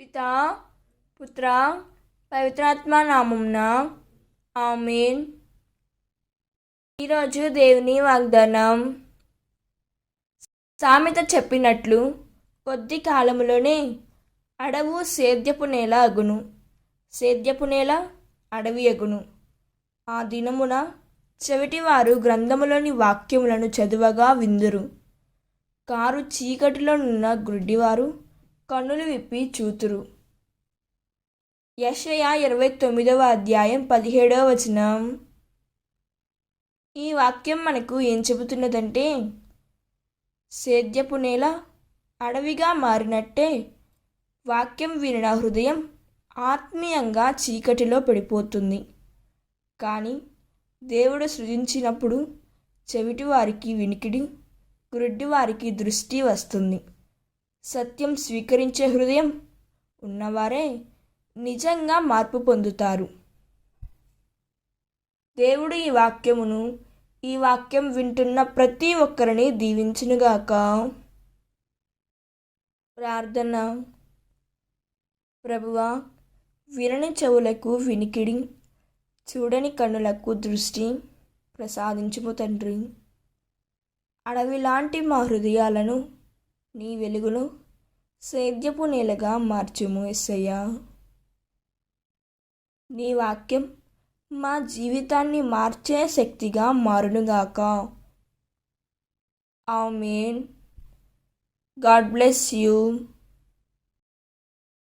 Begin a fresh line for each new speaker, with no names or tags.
పితా పుత్ర పవిత్రాత్మ నామమున ఆమేన్. ఈరోజు దేవుని వాగ్దానం. సామెత చెప్పినట్లు కొద్ది కాలములోనే అడవు సేద్యపు నేల అగును, సేద్యపు నేల అడవి అగును. ఆ దినమున చెవిటివారు గ్రంథములోని వాక్యములను చదువగా విందురు. కారు చీకటిలోనున్న గుడ్డివారు కన్నులు విప్పి చూతురు. యెషయా 29వ అధ్యాయం 17వ వచనం. ఈ వాక్యం మనకు ఏం చెబుతున్నదంటే, సేద్యపు నేల అడవిగా మారినట్టే వాక్యం వినిన హృదయం ఆత్మీయంగా చీకటిలో పడిపోతుంది. కానీ దేవుడు సృజించినప్పుడు చెవిటి వారికి వినికిడి, గుడ్డి వారికి దృష్టి వస్తుంది. సత్యం స్వీకరించే హృదయం ఉన్నవారే నిజంగా మార్పు పొందుతారు. దేవుడు ఈ వాక్యం వింటున్న ప్రతి ఒక్కరిని దీవించునుగాక. ప్రార్థన. ప్రభువా, వినని చెవులకు వినికిడి, చూడని కన్నులకు దృష్టి ప్రసాదించుము తండ్రి. అడవిలాంటి మా హృదయాలను నీ వెలుగులో సేద్యపు నేలగా మార్చుము యేసయ్యా. నీ వాక్యం మా జీవితాన్ని మార్చే శక్తిగా మారునుగాక. ఆమేన్. God bless you.